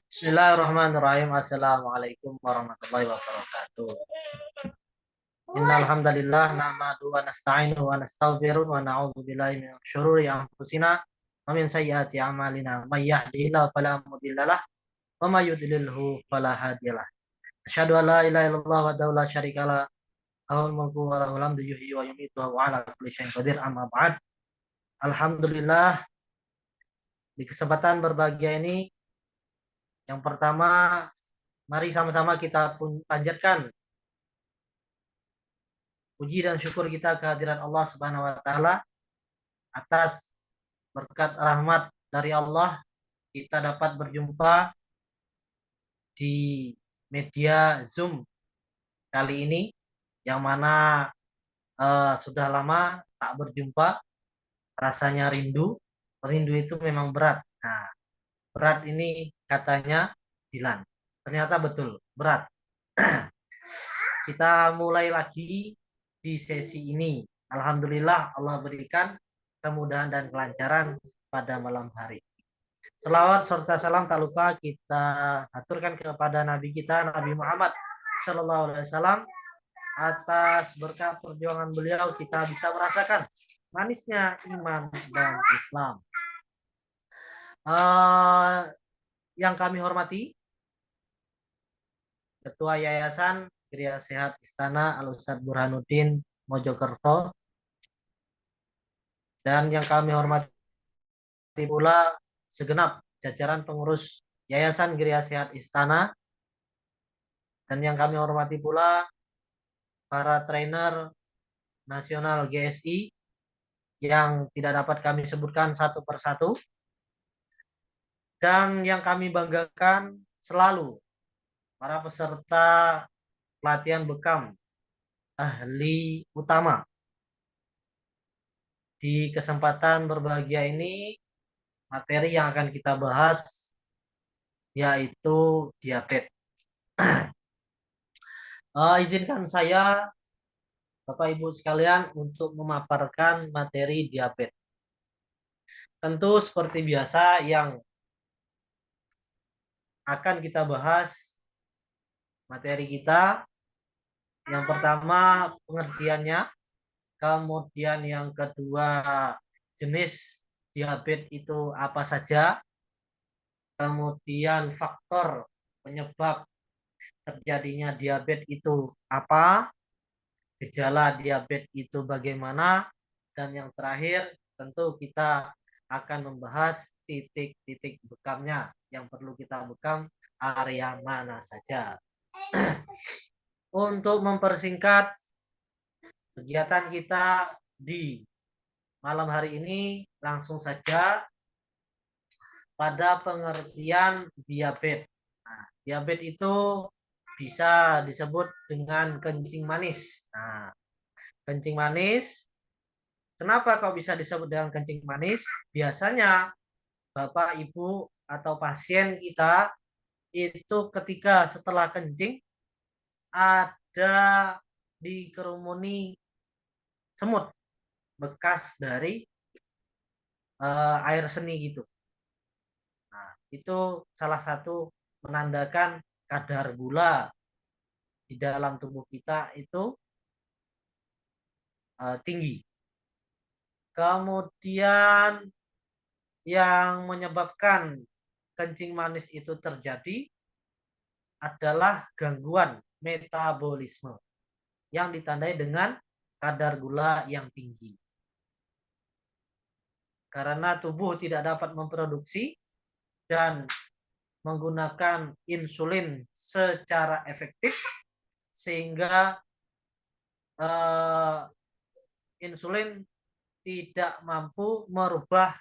Bismillahirrahmanirrahim. Assalamualaikum warahmatullahi wabarakatuh. Innal hamdalillah nahmaduhu wa nasta'inuhu wa nastaghfiruh wa na'udzu billahi min syururi anfusina wa min sayyiati a'malina. May yahdihillahu fala mudhillalah wa may yudlilhu fala hadiyalah. Asyhadu an la ilaha illallah wa la syarikalah lahul mulku wa lahul hamdu yuhyi wa yumiitu wa ala kulli syai'in qadir. Amma ba'd. Alhamdulillah, di kesempatan berbahagia ini, yang pertama, mari sama-sama kita panjatkan puji dan syukur kita kehadiran Allah Subhanahu wa taala atas berkat rahmat dari Allah kita dapat berjumpa di media Zoom kali ini, yang mana sudah lama tak berjumpa, rasanya rindu itu memang berat. Nah, berat ini katanya Dilan, ternyata betul berat. Kita mulai lagi di sesi ini. Alhamdulillah, Allah berikan kemudahan dan kelancaran pada malam hari. Selawat serta salam tak lupa kita aturkan kepada Nabi kita, Nabi Muhammad Sallallahu Alaihi Wasallam. Atas berkat perjuangan beliau kita bisa merasakan manisnya iman dan Islam. Yang kami hormati Ketua Yayasan Gria Sehat Istana Al-Ustadz Burhanuddin Mojokerto, dan yang kami hormati pula segenap jajaran pengurus Yayasan Gria Sehat Istana, dan yang kami hormati pula para trainer nasional GSI yang tidak dapat kami sebutkan satu persatu, dan yang kami banggakan selalu para peserta pelatihan bekam ahli utama. Di kesempatan berbahagia ini, materi yang akan kita bahas yaitu diabetes. Izinkan saya, Bapak Ibu sekalian, untuk memaparkan materi diabetes. Tentu seperti biasa yang akan kita bahas materi kita, yang pertama pengertiannya, kemudian yang kedua jenis diabetes itu apa saja, kemudian faktor penyebab terjadinya diabetes itu apa, gejala diabetes itu bagaimana, dan yang terakhir tentu kita akan membahas titik-titik bekamnya, yang perlu kita bekam area mana saja. Untuk mempersingkat kegiatan kita di malam hari ini, langsung saja pada pengertian diabetes. Nah, diabetes itu bisa disebut dengan kencing manis. Nah, kencing manis, kenapa kok bisa disebut dengan kencing manis? Biasanya Bapak, Ibu, atau pasien kita itu ketika setelah kencing ada dikerumuni semut bekas dari air seni gitu. Nah, itu salah satu menandakan kadar gula di dalam tubuh kita itu tinggi. Kemudian yang menyebabkan kencing manis itu terjadi adalah gangguan metabolisme yang ditandai dengan kadar gula yang tinggi. Karena tubuh tidak dapat memproduksi dan menggunakan insulin secara efektif, sehingga insulin tidak mampu merubah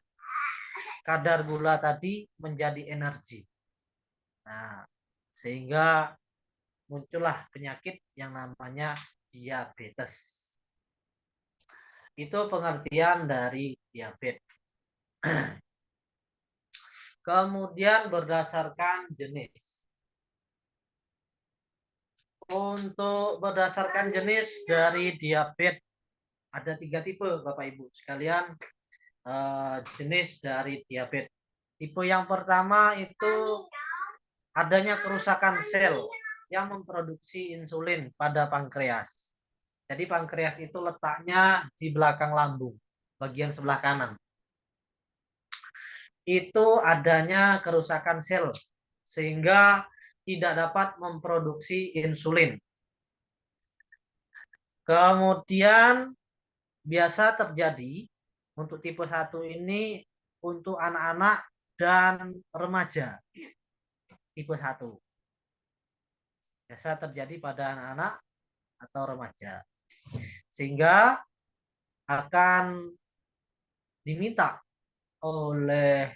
kadar gula tadi menjadi energi. Nah, sehingga muncullah penyakit yang namanya diabetes. Itu pengertian dari diabetes. Kemudian berdasarkan jenis. Untuk berdasarkan jenis dari diabetes, ada 3 tipe Bapak Ibu sekalian. jenis dari diabetes. Tipe yang pertama itu adanya kerusakan sel yang memproduksi insulin pada pankreas. Jadi pankreas itu letaknya di belakang lambung, bagian sebelah kanan. Itu adanya kerusakan sel sehingga tidak dapat memproduksi insulin. Kemudian biasa terjadi untuk tipe 1 ini untuk anak-anak dan remaja. Tipe 1. Biasa terjadi pada anak-anak atau remaja. Sehingga akan diminta oleh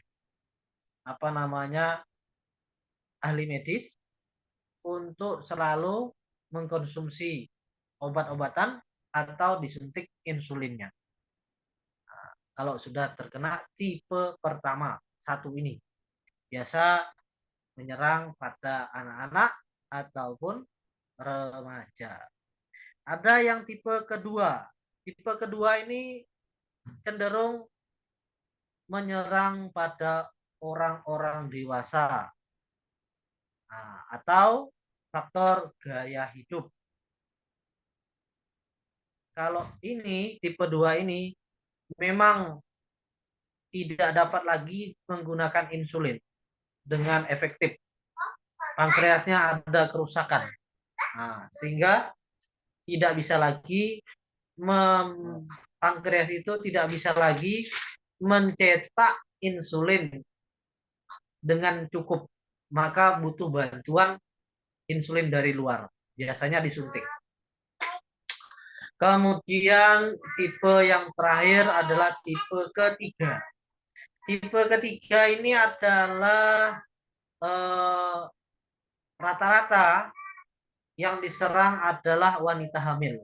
ahli medis untuk selalu mengkonsumsi obat-obatan atau disuntik insulinnya. Nah, kalau sudah terkena tipe pertama 1 ini, biasa menyerang pada anak-anak ataupun remaja. Ada yang tipe kedua. Tipe kedua ini cenderung menyerang pada orang-orang dewasa. Nah, atau faktor gaya hidup. Kalau ini tipe 2 ini memang tidak dapat lagi menggunakan insulin dengan efektif. Pankreasnya ada kerusakan. Nah, sehingga tidak bisa lagi pankreas itu tidak bisa lagi mencetak insulin dengan cukup, maka butuh bantuan insulin dari luar, biasanya disuntik. Kemudian tipe yang terakhir adalah tipe ketiga. Tipe ketiga ini adalah rata-rata yang diserang adalah wanita hamil.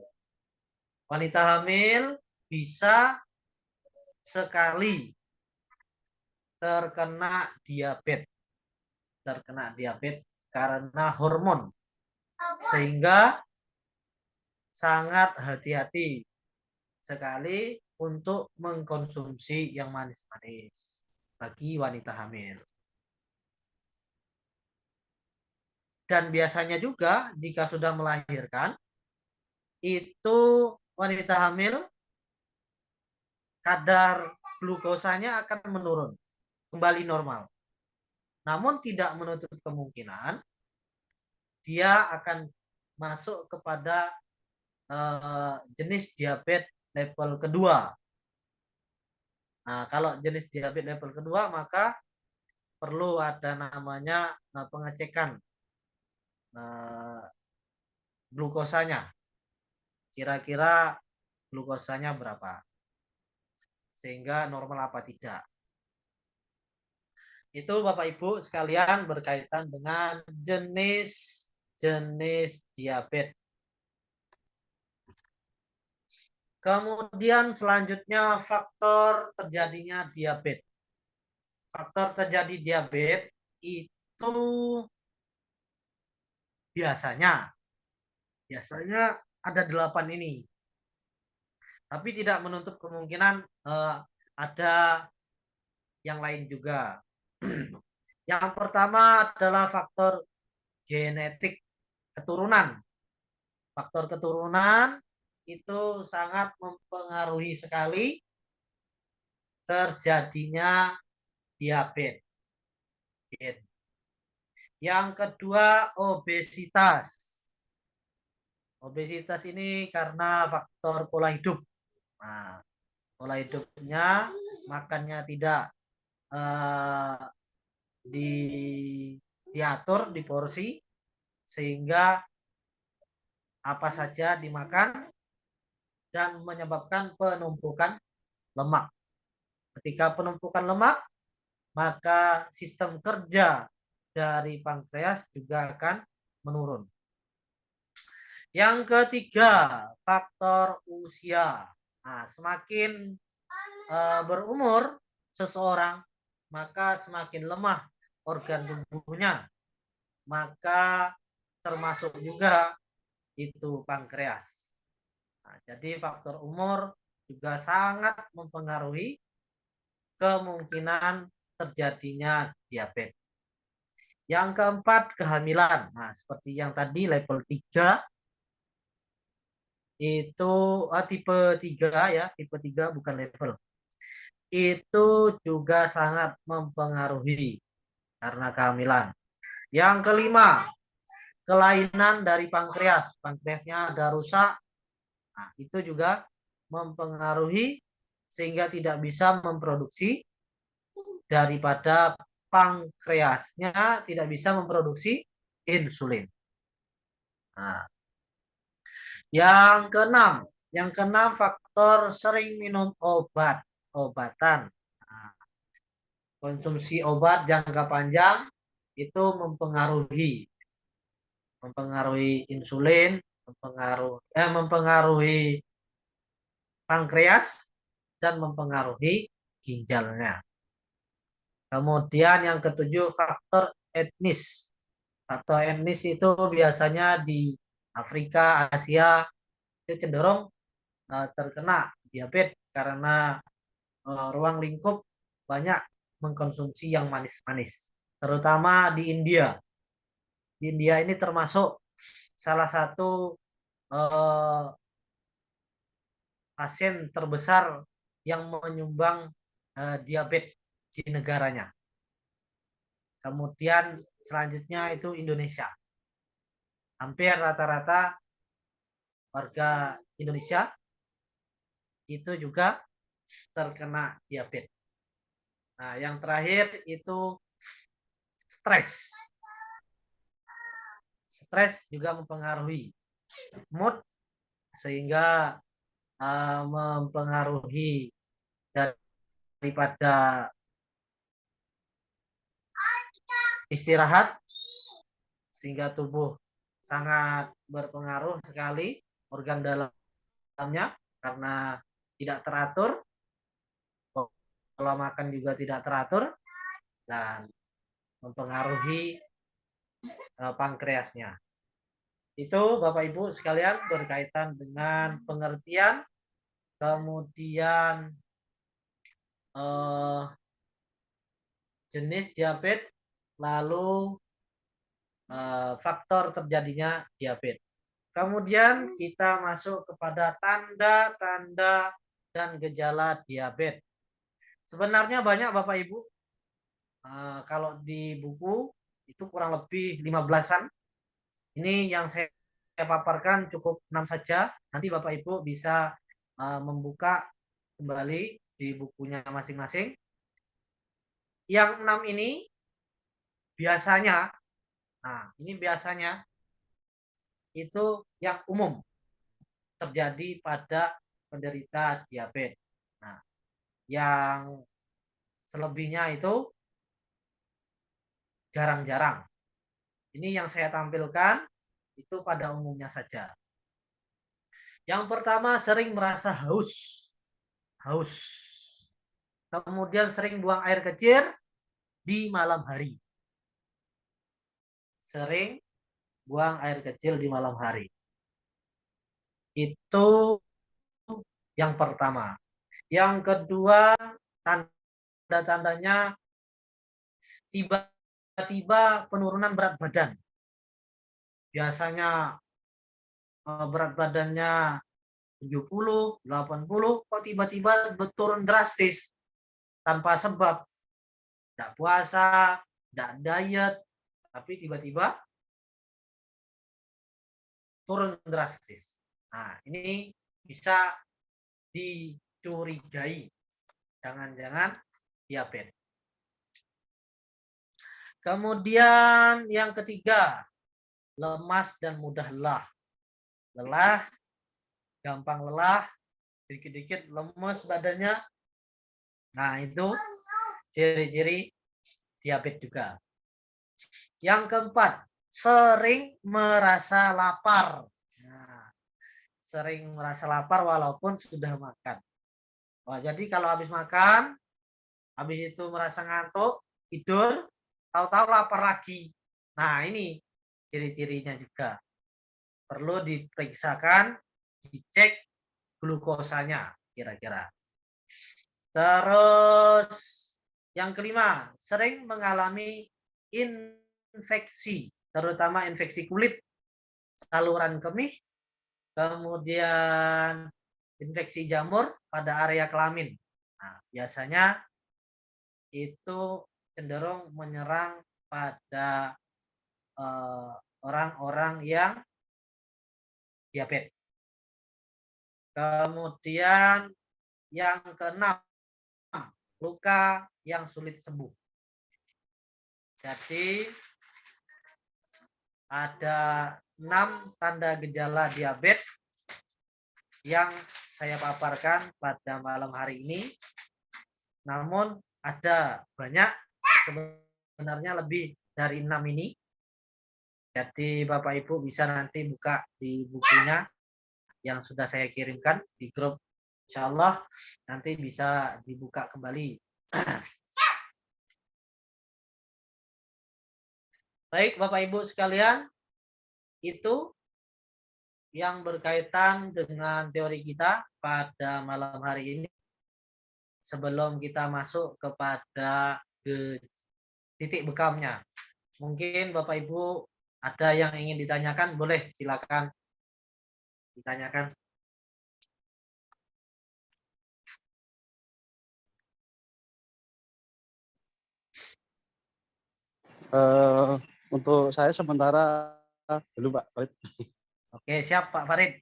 Wanita hamil bisa sekali terkena diabetes karena hormon, sehingga sangat hati-hati sekali untuk mengkonsumsi yang manis-manis bagi wanita hamil. Dan biasanya juga jika sudah melahirkan, itu wanita hamil kadar glukosanya akan menurun kembali normal. Namun tidak menutup kemungkinan dia akan masuk kepada jenis diabetes level kedua. Nah, kalau jenis diabetes level kedua, maka perlu ada namanya pengecekan glukosanya. Kira-kira glukosanya berapa? Sehingga normal apa tidak. Itu Bapak Ibu sekalian berkaitan dengan jenis diabetes. Kemudian selanjutnya faktor terjadinya diabetes. Faktor terjadi diabetes itu biasanya ada 8 ini. Tapi tidak menutup kemungkinan ada yang lain juga. Yang pertama adalah faktor genetik, keturunan. Faktor keturunan itu sangat mempengaruhi sekali terjadinya diabetes. Yang kedua, obesitas. Obesitas ini karena faktor pola hidup. Nah, pola hidupnya, makannya tidak diatur di porsi, sehingga apa saja dimakan dan menyebabkan penumpukan lemak. Ketika penumpukan lemak, maka sistem kerja dari pankreas juga akan menurun. Yang ketiga, faktor usia. Nah, semakin berumur seseorang, maka semakin lemah organ tubuhnya. Maka termasuk juga itu pankreas. Nah, jadi faktor umur juga sangat mempengaruhi kemungkinan terjadinya diabetes. Yang keempat, kehamilan. Nah, seperti yang tadi level 3 itu tipe 3 ya, tipe 3 bukan level. Itu juga sangat mempengaruhi karena kehamilan. Yang kelima, kelainan dari pankreas. Pankreasnya ada rusak. Nah, itu juga mempengaruhi sehingga tidak bisa memproduksi daripada pankreasnya tidak bisa memproduksi insulin. Nah, yang keenam faktor sering minum obatan. Nah, konsumsi obat jangka panjang itu mempengaruhi insulin, mempengaruhi pankreas dan mempengaruhi ginjalnya. Kemudian yang ketujuh faktor etnis. Faktor etnis itu biasanya di Afrika, Asia itu cenderung terkena diabetes karena ruang lingkup banyak mengkonsumsi yang manis-manis. Terutama di India. Di India ini termasuk salah satu pasien terbesar yang menyumbang diabetes di negaranya. Kemudian selanjutnya itu Indonesia. Hampir rata-rata warga Indonesia itu juga terkena diabetes. Nah, yang terakhir itu stres. Stres juga mempengaruhi mood sehingga mempengaruhi daripada istirahat sehingga tubuh sangat berpengaruh sekali organ dalamnya karena tidak teratur, pola makan juga tidak teratur dan mempengaruhi pankreasnya. Itu Bapak Ibu sekalian berkaitan dengan pengertian, kemudian jenis diabetes, lalu faktor terjadinya diabetes. Kemudian kita masuk kepada tanda-tanda dan gejala diabetes. Sebenarnya banyak Bapak Ibu. Kalau di buku itu kurang lebih 15-an. Ini yang saya paparkan cukup 6 saja. Nanti Bapak Ibu bisa membuka kembali di bukunya masing-masing. Yang 6 ini biasanya, itu yang umum terjadi pada penderita diabetes. Nah, yang selebihnya itu jarang-jarang. Ini yang saya tampilkan itu pada umumnya saja. Yang pertama sering merasa haus. Kemudian sering buang air kecil di malam hari. Sering buang air kecil di malam hari. Itu yang pertama. Yang kedua, tanda-tandanya tiba-tiba penurunan berat badan. Biasanya berat badannya 70, 80, kok tiba-tiba turun drastis tanpa sebab. Tidak puasa, tidak diet, tapi tiba-tiba turun drastis. Nah, ini bisa dicurigai. Jangan-jangan diabetes. Kemudian yang ketiga, lemas dan mudah lelah. Lelah, gampang lelah, dikit-dikit lemes badannya. Nah, itu ciri-ciri diabetes juga. Yang keempat, sering merasa lapar. Nah, sering merasa lapar walaupun sudah makan. Wah, jadi kalau habis makan, habis itu merasa ngantuk, tidur, tahu-tahu lapar lagi. Nah, ini ciri-cirinya juga. Perlu diperiksakan, dicek glukosanya kira-kira. Terus yang kelima, sering mengalami infeksi, terutama infeksi kulit, saluran kemih, kemudian infeksi jamur pada area kelamin. Nah, biasanya itu cenderung menyerang pada orang-orang yang diabetes. Kemudian yang keenam, luka yang sulit sembuh. Jadi ada 6 tanda gejala diabetes yang saya paparkan pada malam hari ini. Namun ada banyak, sebenarnya lebih dari 6 ini. Jadi Bapak Ibu bisa nanti buka di bukunya yang sudah saya kirimkan di grup. Insya Allah nanti bisa dibuka kembali. Baik Bapak Ibu sekalian, itu yang berkaitan dengan teori kita pada malam hari ini. Sebelum kita masuk kepada titik bekamnya. Mungkin Bapak Ibu ada yang ingin ditanyakan, boleh silakan ditanyakan. Untuk saya sementara belum, Pak Farid. Oke, siap Pak Farid.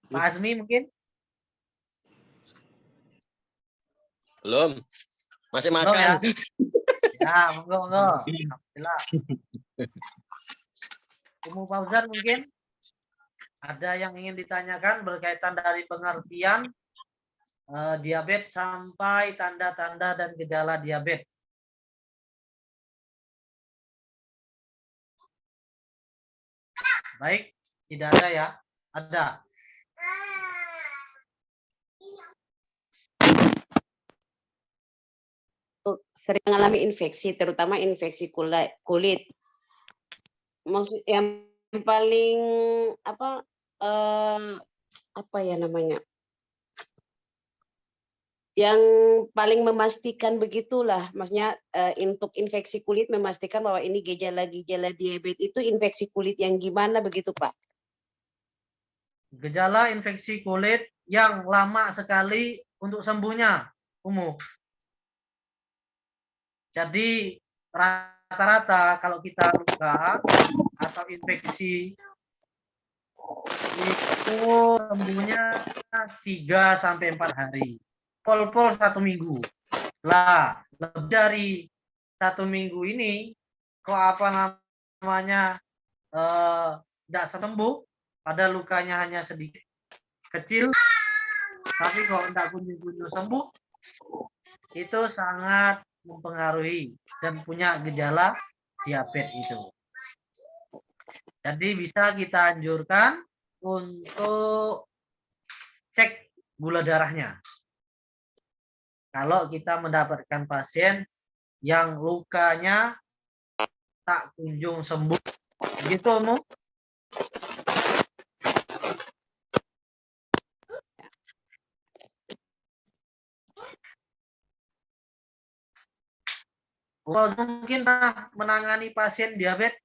Pak Azmi mungkin? Belum. Masih Belum makan. ya? Ya, monggo. Alhamdulillah. Umu Fauzan mungkin? Ada yang ingin ditanyakan berkaitan dari pengertian diabetes sampai tanda-tanda dan gejala diabetes. Baik, tidak ada ya? Ada. Sering mengalami infeksi, terutama infeksi kulit. Maksud yang paling apa ya namanya? Yang paling memastikan begitulah, maksudnya untuk infeksi kulit memastikan bahwa ini gejala-gejala diabetes itu infeksi kulit yang gimana begitu Pak? Gejala infeksi kulit yang lama sekali untuk sembuhnya, umum. Jadi rata-rata kalau kita luka atau infeksi itu sembuhnya 3 sampai 4 hari. Pol-pol 1 minggu. Lah, lebih dari 1 minggu ini kok apa namanya tidak sembuh, pada lukanya hanya sedikit kecil, tapi kok tidak kunjung-kunjung sembuh, itu sangat mempengaruhi dan punya gejala diabetes itu. Jadi bisa kita anjurkan untuk cek gula darahnya. Kalau kita mendapatkan pasien yang lukanya tak kunjung sembuh, gitu Mu? Mungkin menangani pasien diabetes.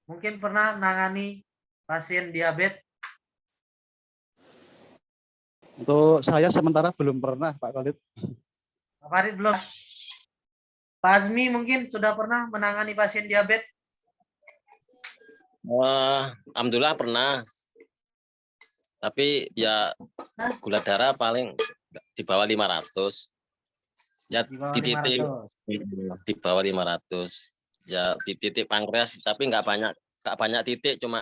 Mungkin pernah menangani pasien diabetes? Untuk saya sementara belum pernah, Pak Farid. Pak Farid belum. Pak Azmi mungkin sudah pernah menangani pasien diabetes? Alhamdulillah pernah. Tapi ya gula darah paling di bawah 500. Ya di titik di bawah 500. Ya di titik pankreas, tapi nggak banyak titik, cuma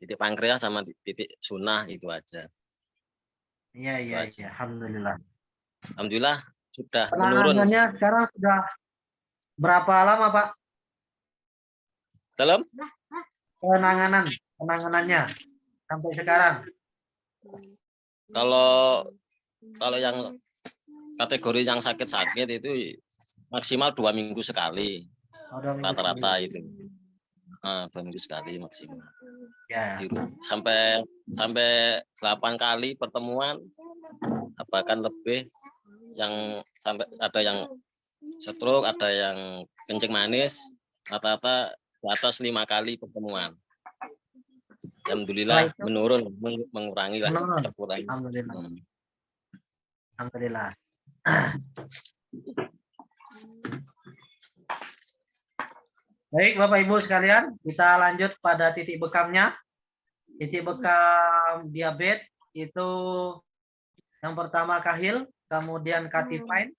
titik pankreas sama titik sunah itu aja. Iya. Alhamdulillah. Alhamdulillah sudah menurun. Penanganannya sekarang sudah berapa lama, Pak? Dalam penanganannya sampai sekarang? Kalau yang kategori yang sakit-sakit itu maksimal 2 minggu sekali Oh, 2 minggu rata-rata sekali. itu. Nah, 2 minggu sekali maksimal. Ya. Sampai 8 kali pertemuan, bahkan lebih, yang sampai ada yang stroke, ada yang kencing manis, rata-rata di atas 5 kali pertemuan. Alhamdulillah menurun, mengurangi lah. Menurun. Alhamdulillah. Alhamdulillah. Baik, Bapak Ibu sekalian, kita lanjut pada titik bekamnya. Titik bekam diabetes itu yang pertama kahil, kemudian katifine,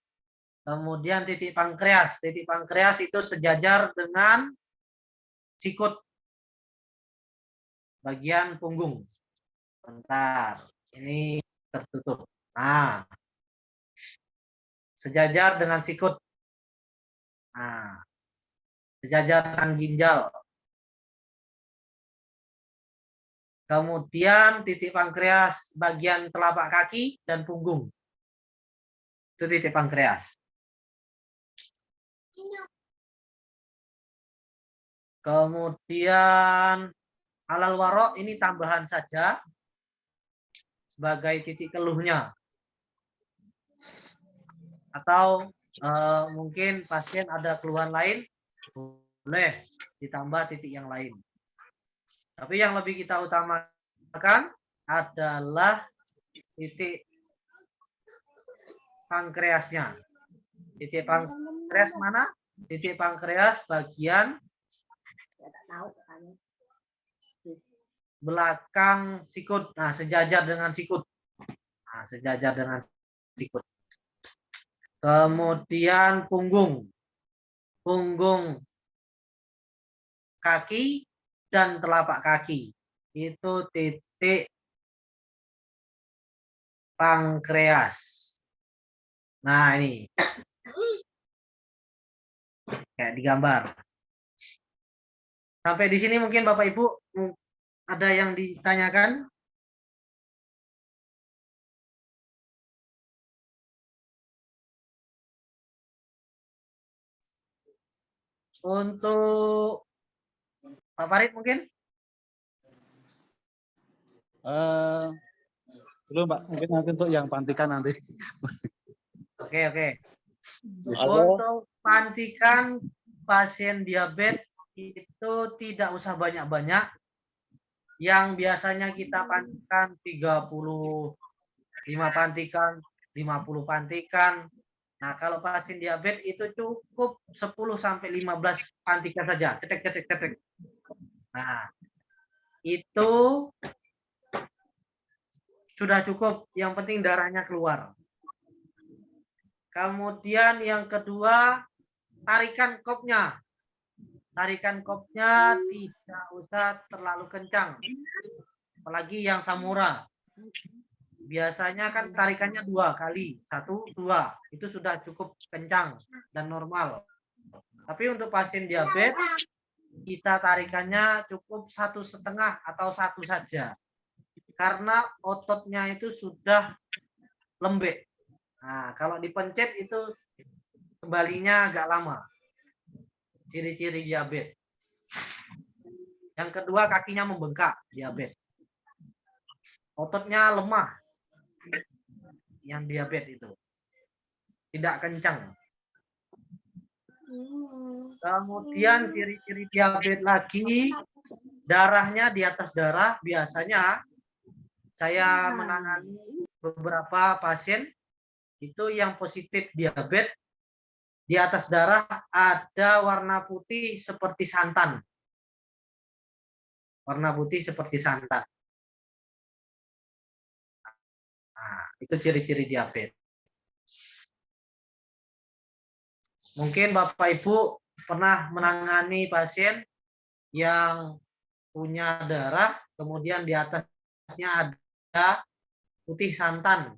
kemudian titik pankreas. Titik pankreas itu sejajar dengan sikut bagian punggung. Bentar, ini tertutup. Nah, sejajar dengan sikut. Nah, sejajar dengan ginjal. Kemudian titik pankreas bagian telapak kaki dan punggung. Itu titik pankreas. Kemudian alal warok ini tambahan saja sebagai titik keluhnya. Atau mungkin pasien ada keluhan lain, boleh ditambah titik yang lain. Tapi yang lebih kita utamakan adalah titik pankreasnya. Titik pankreas mana? Titik pankreas bagian belakang sikut. Nah, sejajar dengan sikut. Nah, sejajar dengan sikut. Kemudian punggung. Punggung kaki dan telapak kaki. Itu titik pankreas. Nah, ini. Kayak digambar. Sampai di sini mungkin Bapak Ibu ada yang ditanyakan? Untuk Pak Farid mungkin? Belum Pak, mungkin nanti untuk yang pantikan nanti. Oke. Untuk pantikan pasien diabetes itu tidak usah banyak-banyak. Yang biasanya kita pantikan 35 pantikan, 50 pantikan. Nah, kalau pasien diabetes itu cukup 10 sampai 15 pantikan saja. Cetek. Nah, itu sudah cukup. Yang penting darahnya keluar. Kemudian yang kedua, tarikan kopnya. Tarikan kopnya tidak usah terlalu kencang. Apalagi yang Samura. Biasanya kan tarikannya 2 kali. 1, 2. Itu sudah cukup kencang dan normal. Tapi untuk pasien diabetes, kita tarikannya cukup 1,5 atau 1 saja. Karena ototnya itu sudah lembek. Nah, kalau dipencet itu kembalinya agak lama. Ciri-ciri diabetes. Yang kedua, kakinya membengkak, diabetes. Ototnya lemah. Yang diabetes itu. Tidak kencang. Kemudian ciri-ciri diabetes lagi, darahnya di atas darah. Biasanya saya menangani beberapa pasien itu yang positif diabetes, di atas darah ada warna putih seperti santan. Warna putih seperti santan. Nah, itu ciri-ciri diabetes. Mungkin Bapak Ibu pernah menangani pasien yang punya darah, kemudian di atasnya ada putih santan.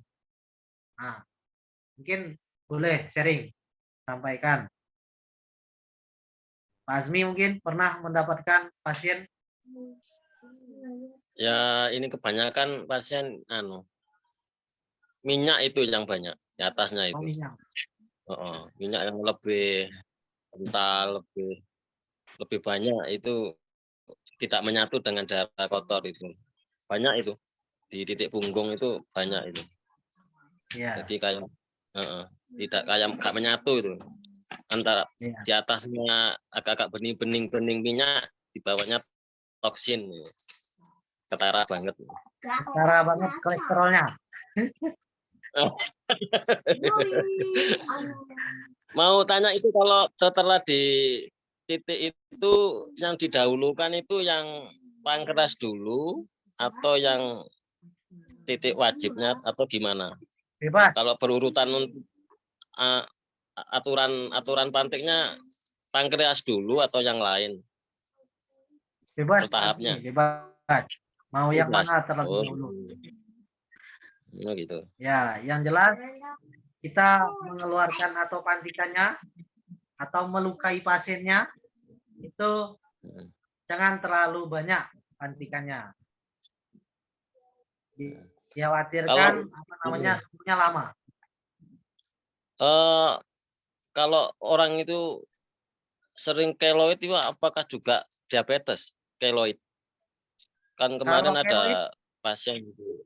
Nah, mungkin boleh sharing, sampaikan. Pak Azmi mungkin pernah mendapatkan pasien? Ya, ini kebanyakan pasien minyak itu yang banyak di atasnya Oh, itu. minyak. Minyak yang lebih kental, lebih banyak itu tidak menyatu dengan darah kotor itu. Banyak itu di titik punggung itu banyak itu. Iya. Jadi kayak tidak kayak nggak menyatu itu antara Iya. di atasnya agak-agak bening minyak, di bawahnya toksin, ketara banget. Cara banget kolesterolnya. Mau tanya itu kalau setelah di titik itu yang didahulukan itu yang pankreas dulu atau yang titik wajibnya atau gimana? Bebas. Kalau berurutan untuk aturan pantiknya pankreas dulu atau yang lain? Bebas. Bertahapnya. Bebas. Mau yang Bebas. mana terlebih Oh. dahulu? Oh, gitu. Ya, yang jelas kita mengeluarkan atau pantikannya atau melukai pasiennya itu jangan terlalu banyak pantikannya. Dikhawatirkan semuanya lama. Kalau orang itu sering keloid itu apakah juga diabetes keloid? Kan kemarin Kalau ada keloid, pasien gitu.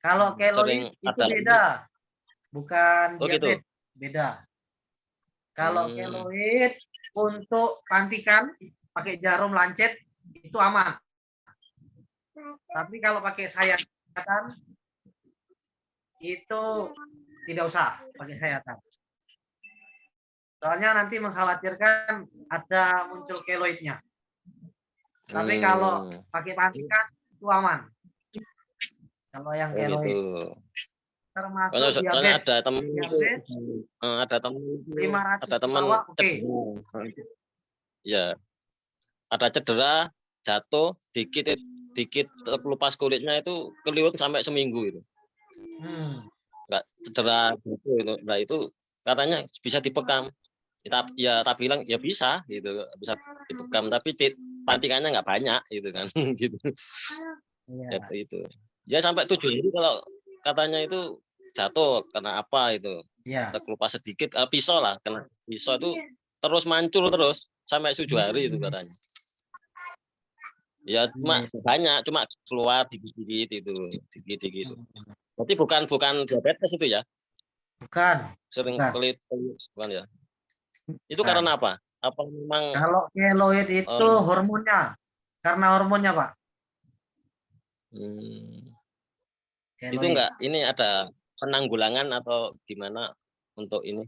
Kalau keloid Sering itu ada beda, bukan Oh, diabetes, gitu. beda. Kalau keloid untuk pantikan pakai jarum lancet itu aman. Tapi kalau pakai sayatan itu tidak usah pakai sayatan. Soalnya nanti mengkhawatirkan ada muncul keloidnya. Tapi kalau pakai pantikan itu aman. Kalau yang keloid. Gitu. Termasuk Soalnya diabetes. ada teman ya, ada cedera, jatuh dikit terkelupas kulitnya itu keliwat sampai seminggu itu. Enggak cedera gitu itu. Nah, itu katanya bisa dipekam. Ya tak bilang ya bisa gitu, bisa dipekam tapi pantikannya nggak banyak gitu kan gitu. Ya itu. Ya sampai 7 hari kalau katanya itu jatuh kena apa itu. Terkelupas sedikit pisau lah, kena pisau itu terus mancul terus sampai 7 hari itu katanya. Ya cuma banyak, cuma keluar dikit-dikit itu, dikit-dikit. Berarti bukan diabetes itu ya? Bukan. Sering kelit bukan ya? Itu Nah, karena apa? Apa memang kalau keloid itu hormonnya? Karena hormonnya, Pak. Itu enggak ini ada penanggulangan atau gimana untuk ini